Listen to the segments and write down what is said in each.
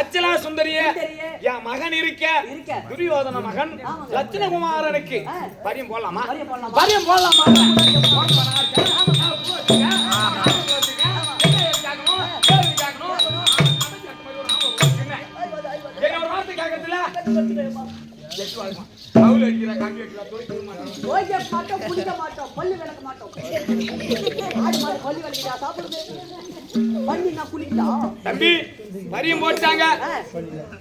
வச்சலா சுந்தரியே என் மகன் இருக்க துரியோதன மகன் லட்சுமணகுமாரனுக்கு பரியம் போடலாமா? பரியம் போடலாமா? தம்பி பரியம் போட்டாங்க.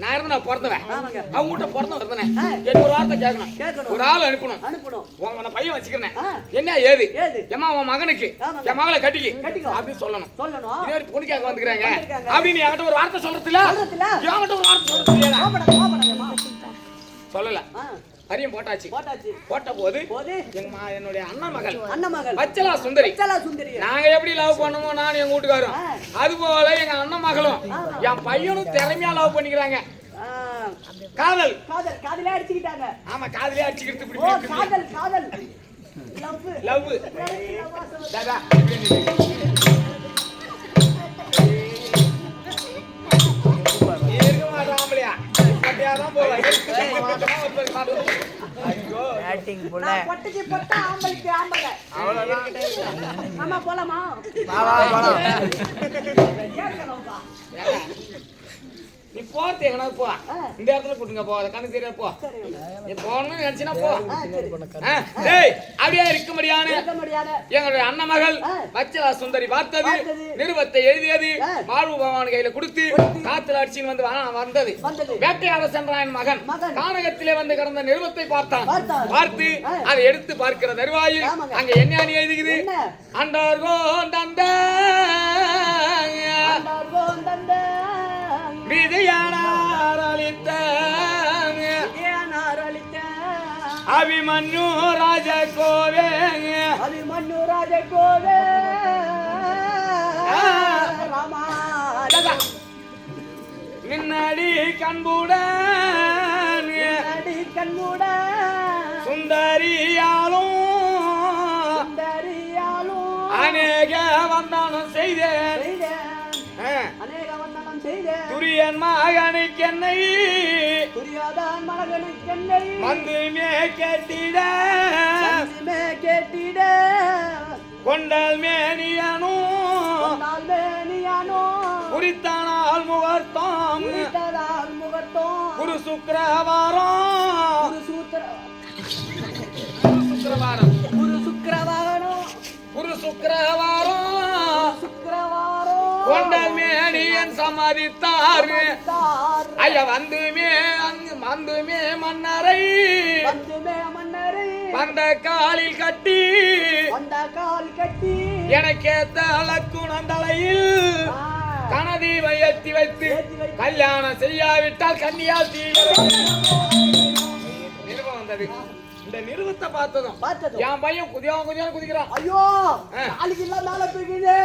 நான் இருந்தா பிறந்தவன், அவங்க வீட்டை பிறந்தவன் எனக்கு ஒரு வார்த்தை கேட்கணும், ஒரு ஆள் அனுப்பணும். உங்க பையன் வச்சுக்கிறேன், என்ன ஏது ஏமா உன் மகனுக்கு என் மகளை கட்டிக்கு அப்படின்னு சொல்லணும். இதே மாதிரி பொண்ணு கேட்க வந்துக்கிறாங்க அப்படின்னு என்கிட்ட ஒரு வார்த்தை சொல்றதுல என்கிட்ட ஒரு வார்த்தை சொல்றது சொல்லல. பரியம் போட்டாச்சு. போட்ட போது என்னுடைய அண்ணன் மகள் வச்சலா சுந்தரி, நாங்க எப்படி லவ் பண்ணுவோம் நான் எங்க வீட்டுக்காரும், அது போல எங்க அண்ணன் மகளும் என் பையனும் திறமையா லவ் பண்ணிக்கிறாங்க. காதல் காதலே அடிச்சுக்கிட்டாங்க. ஆமா காதலே அடிச்சுக்கிட்டு காதல் காதல் லவ் தாதா ராமலியா கட்டியாதான் போவாங்க. நீ போறது எங்கனா போ, இந்த இடத்துல கூட்டுங்க போ, கணக்கு தெரியாது போ, நீ போகணும்னு நினைச்சினா போ. அப்படியே இருக்க முடியாது. எங்களுடைய அண்ணன் மகள் வச்சலா சுந்தரி பார்த்தது, நிருபத்தை எழுதியது மார்பு பகவான் கையில கொடுத்து காத்துல அடிச்சின்னு வந்தது. வேட்டையாட சென்றான் மகன் கானகத்திலே வந்து கிடந்த நிருபத்தை பார்த்தான். பார்த்து அதை எடுத்து பார்க்கிற தருவாயில் அங்க என்ன அணி எழுதுகிறது, அண்டார்கோ தந்த அபிமன்யு ராஜ கோவே நின்னடி கண்புட சுந்தரியாலும் அநேக வந்தானம் செய்தேன் துரியன் மகனுக்கென்னை மந்துமே கேட்டிட கொண்டல் மேனியனோ குறித்தானால் முகர்த்தம் குரு சுக்கிரவாரம் கொண்டல் மேனியன் சம்மதித்தார். ஐயா வந்துமே மன்னரை வந்த காலில் கட்டி எனக்கேத்த அலக்குணந்தலையில் கனதீவை ஏற்றி வைத்து கல்யாணம் செய்யாவிட்டால் கன்னியால் தீ நிறுவனம் வந்தது. இந்த நிறுவத்தை பார்த்ததும் என் பையன் குதியான்னு குதிக்கிறான். ஐயோ நாளைக்கு இல்ல மேல தூக்கிது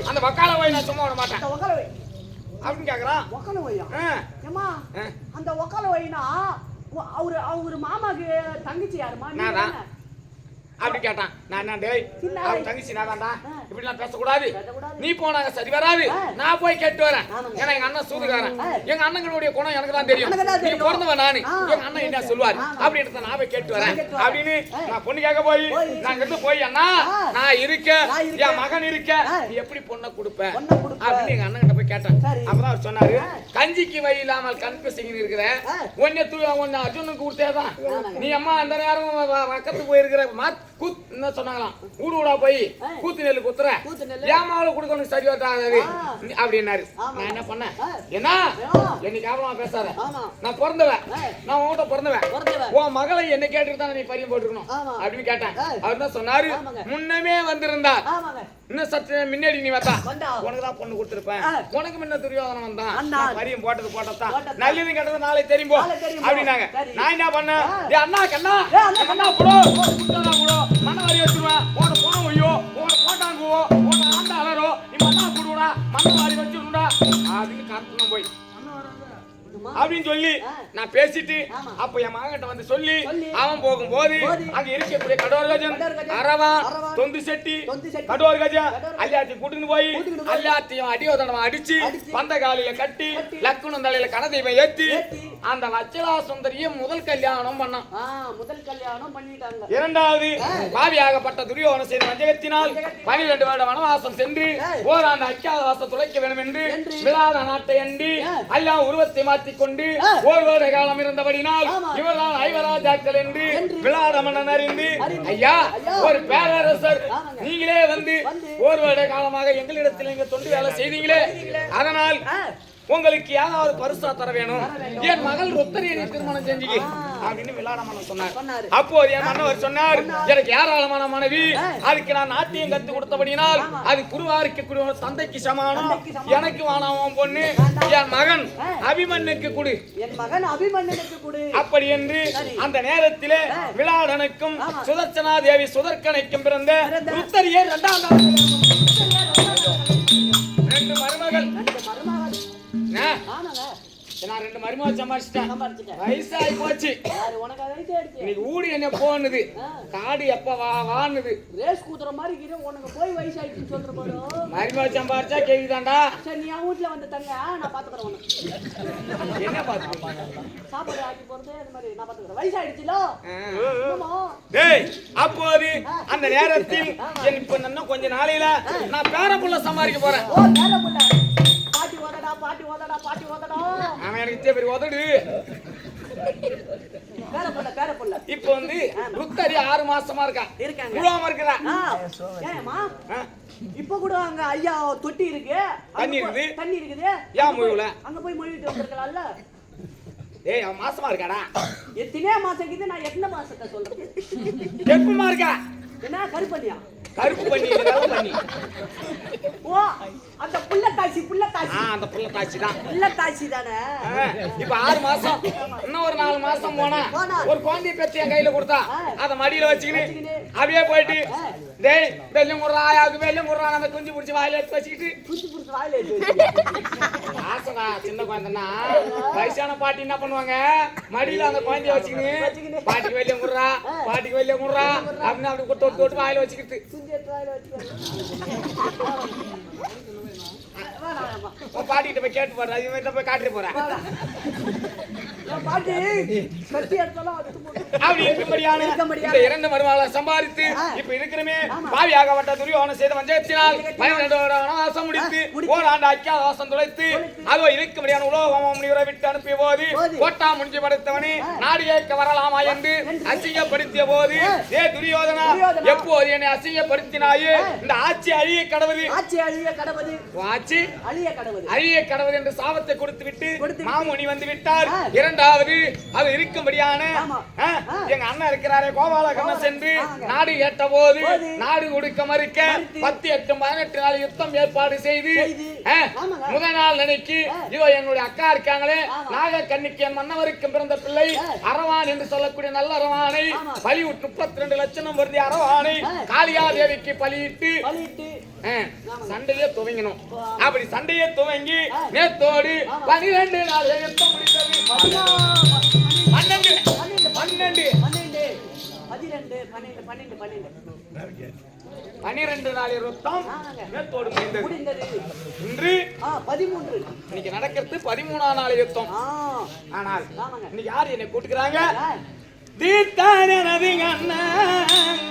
அந்த வக்கால போய் நான் சும்மா விட மாட்டேன் அப்படின்னு கேக்குறான். ஒக்கால வையா ஏமா அந்த ஒக்கால வைனா அவரு மாமாக்கு தங்கச்சி யாருமா அப்படி கேட்டான். நான் டேய் அவன் தங்கச்சி நாதான்டா, இப்படிலாம் பேசக்கூடாது, நீ போனாங்க சரி வராது, நான் போய் கேட்டு வரேன். ஏன்னா எங்க அண்ணன் சூதுகாரன், எங்க அண்ணங்களுடைய குணம் எனக்கு தான் தெரியும், நீ பிறந்தவன் நானு, எங்க அண்ணன் என்ன சொல்லுவாரு அப்படின்றத நான் போய் கேட்டு வரேன் அப்படின்னு நான் பொண்ணு கேட்க போய் நாங்க இருந்து போய் அண்ணா நான் இருக்க என் மகன் இருக்க நீ எப்படி பொண்ணை கொடுப்ப அப்படின்னு எங்க அண்ணன் கிட்ட போய் கேட்டேன். அப்பதான் அவர் சொன்னாரு, கஞ்சிக்கு வழி இல்லாமல் கன்ஃபியூசிங் இருக்கிற ஒன்னு அர்ஜுனுக்கு கொடுத்தேதான் நீ அம்மா அந்த நேரம் பக்கத்து போயிருக்கிற கூத் என்ன சொன்னாங்களாம், ஊடு ஊடா போய் கூத்து நெல்லு குத்துற ஏமாவில கொடுக்கணும் சரி வட்டாது அப்படின்னாரு. நான் என்ன பண்ணேன், என்ன என்னைக்கு ஆபலமா பேசாத, நான் பிறந்தவன், நான் உன்கிட்ட பிறந்தவன், உன் மகளை என்ன கேட்டுட்டு தான் நீ பரியம் போட்டுக்கணும் அப்படின்னு கேட்டேன். அவர் தான் சொன்னாரு, முன்னமே வந்திருந்தார் இன்னும் சற்று முன்னாடி நீ வந்தா உனக்கு தான் பொண்ணு கொடுத்துருப்பேன், உனக்கு முன்ன துரியோதனம் வந்தான், பரியம் போட்டது போட்டதான் நல்லது கேட்டது நாளை தெரியும்போ அப்படின்னாங்க. நான் என்ன பண்ணேன், அண்ணா கண்ணா கண்ணா போடோ போடோ மண்ண வாரி வச்சிருவேன், உன போன ஒய்யோ உன போட்டாங்குவோ உன ஆண்ட அலரோ நீ மண்ணா போடுவா மண்ண வாரி வச்சிருந்தா அப்படின்னு காரணம் போய் அப்படின்னு சொல்லி நான் பேசிட்டு அப்ப என் மகன்கிட்ட வந்து சொல்லி அவன் போகும்போது அங்க இருக்கக்கூடிய கடோர் கஜன் அரவான் தொந்து செட்டி கடோர் கஜா எல்லாத்தையும் கூட்டிட்டு போய் எல்லாத்தையும் அடியோதனமா அடிச்சு பந்த காலில கட்டி லக்குனம் தலையில கனதீபம் ஏத்தி அந்த வச்சலா சுந்தரிய முதல் கல்யாணம் பண்ணான். முதல் கல்யாணம் பண்ணிட்டாங்க. இரண்டாவது பாவியாகப்பட்ட துரியோதன செய்த வஞ்சகத்தினால் 12 வருட வனவாசம் சென்று ஓராண்டு அக்கியாவாசம் துளைக்க வேண்டும் என்று விழாத நாட்டை அண்டி எல்லாம் உருவத்தை மாற்றிக் கொண்டு ஓர் வருட காலம் இருந்தபடினால் இவர்தான் ஐவராஜாக்கள் என்று விழாத மன்னன் அறிந்து ஐயா ஒரு பேரரசர் நீங்களே வந்து ஓர் வருட காலமாக எங்களிடத்தில் நீங்க தொண்டு வேலை செய்தீங்களே, அதனால் உங்களுக்கு ஏதாவது பரிசா தர வேணும், என் மகள் ருத்தரியை திருமணம் செஞ்சீங்க அப்படின்னு விளாடமான சொன்னார். அப்போது என் மன்னவர் சொன்னார், எனக்கு ஏராளமான மனைவி, அதுக்கு நான் நாட்டியம் கத்து கொடுத்தபடினால் அது குருவாரிக்க தந்தைக்கு சமானம், எனக்கு வானாவும் பொண்ணு என் மகன் அபிமன்னுக்கு கொடு, என் மகன் அபிமன்னுக்கு கொடு அப்படி என்று அந்த நேரத்திலே விளாடனுக்கும் சுதர்சனா தேவி சுதர்கனைக்கும் பிறந்த ருத்தரியை 2 மருமகள். நான் 2 மருமகள் சம்பாதிச்சிட்டேன். வயசாகி போச்சு. இன்னைக்கு ஊடி என்ன போனுது, காடு எப்ப வானுது, ரேஸ் கூத்துற மாதிரி உனக்கு போய் வயசாயிடுச்சுன்னு சொல்ற போது மருமகள் சம்பாதிச்சா கேக்குதாண்டா. சரி நீ வீட்டுல வந்து தங்க, நான் பாத்துக்கிறேன் உனக்கு. என்ன பாத்துக்கிறேன், சாப்பாடு ஆக்கி போறது அது மாதிரி நான் பாத்துக்கிறேன். வயசாயிடுச்சுல டேய். அப்போது அந்த நேரத்தில் இப்ப இன்னும் கொஞ்ச நாளையில நான் பேரப்புள்ள சம்பாதிக்க போறேன். ஓ பேரப்புள்ள பாட்டி ஓதடா பாட்டி ஓதடா பாட்டி ஓதடா. அவன் எனக்கு பெரிய உதடு. பேரப்புள்ள இப்ப வந்து ருத்தரி 6 மாசமா இருக்காங்க. முழுவாம இருக்கிறா. ஏமா இப்ப கூட அங்க ஐயா தொட்டி இருக்கு, தண்ணி இருக்குது. தண்ணி இருக்குது. ஏன் முழுவல? அங்க போய் மொழிட்டு வந்திருக்கலாம்ல. ஏய் அவன் மாசமா இருக்காடா. எத்தனை மாசம் இருக்குது, நான் எத்தனை மாசத்தை சொல்றேன். எப்பமா இருக்கா? என்ன கருப்பண்ணியா? கருப்பு பண்ணி வெள்ளை பண்ணி. ஓ அந்த புள்ள தாச்சி அந்த புள்ள தாச்சி தான். புள்ள தாச்சி தானே. இப்ப 6 மாசம், இன்னும் ஒரு 4 மாசம் போனா ஒரு குழந்தைய பெத்து என் கையில கொடுத்தா அத மடியில வச்சுக்கிட்டு அப்படியே போயிட்டு டேய் வெள்ளம் குறா யாருக்கு வெள்ளம் குறா நம்ம குஞ்சு புடிச்சு வாயில எடுத்து வச்சுக்கிட்டு குஞ்சு புடிச்சு வாயில எடுத்து ஆசனா சின்ன குழந்தைன்னா வயசான பாட்டி என்ன பண்ணுவாங்க, மடியில அந்த குழந்தைய வச்சுக்கிட்டு பாட்டிக்கு வெள்ளம் குறா பாட்டிக்கு வெள்ளம் குறா அப்படின்னு அப்படி தொட்டு தொட்டு வாயில வச்சுக்கிட்டு பாட்டிகிட்ட போய் கேட்டு போற, அது மாதிரி போய் காட்டிட்டு போறேன். அப்படி இருக்கும்படியான இந்த 2 மருமகளை சம்பாதித்து இப்ப இருக்கிறமே பாவியாகப்பட்ட துரியோதன செய்த வஞ்சகத்தினால் 12 வருட வனவாசம் முடித்து ஓராண்டு அக்கியாவாசம் துளைத்து அதோ இருக்கும்படியான உலோகம முனிவரை விட்டு அனுப்பிய போது கோட்டா முடிஞ்சு படுத்தவனே நாடு கேட்க வரலாமா என்று அசிங்கப்படுத்திய போது ஏ துரியோதனா எப்போது என்னை அசிங்கப்படுத்தினாயே இந்த ஆட்சி அழிய கடவுது, ஆட்சி அழிய கடவுது, ஆட்சி அழிய கடவுது, அழிய கடவுது என்று சாபத்தை கொடுத்து விட்டு மாமுனி வந்து விட்டார். இரண்டாவது அது இருக்கும்படியான எங்க அண்ணன் இருக்கிறாரே கோபால கண்ணன் சென்று நாடு ஏற்ற போது நாடு கொடுக்க மறுக்க 10, 8, 18 நாள் யுத்தம் ஏற்பாடு செய்து முதல் நாள் நினைக்கு இதோ என்னுடைய அக்கா இருக்காங்களே நாக கண்ணிக்கு என் மன்னவருக்கு பிறந்த பிள்ளை அரவான் என்று சொல்லக்கூடிய நல்ல அரவானை பலி 32 லட்சம் வருது அரவானை காளியா தேவிக்கு பலியிட்டு சண்டையே துவங்கணும். அப்படி சண்டையே துவங்கி நேத்தோடு 12 நாள் யுத்தம் முடிந்தது. 12 நாள் யுத்தம் நேத்தோடு முடிந்தது. இன்று 13. இன்னைக்கு நடக்கிறது 13ஆம் நாள் யுத்தம். ஆனால் இன்னைக்கு யாரு என்னை கூட்டுக்கிறாங்க, தீர்த்தானே நதிங்க அண்ணன்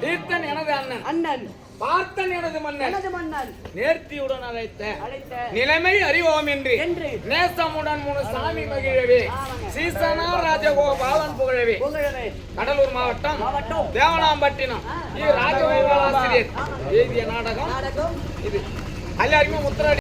தீர்த்தன் எனது அண்ணன், அண்ணன் பார்த்தன் எனது மன்னன், எனது மன்னன் நேர்த்தியுடன் அழைத்த அழைத்த நிலைமை அறிவோம் என்று என்று நேசமுடன் முனு சாமி மகிழவே ஆமாங்க. சீசனா ராஜகோபாலன் புகழவே புகழவே கடலூர் மாவட்டம் மாவட்டம் தேவனாம்பட்டினம் ராஜகோபால் ஆசிரியர் எழுதிய நாடகம் நாடகம் இது. எல்லாருக்குமே முத்திர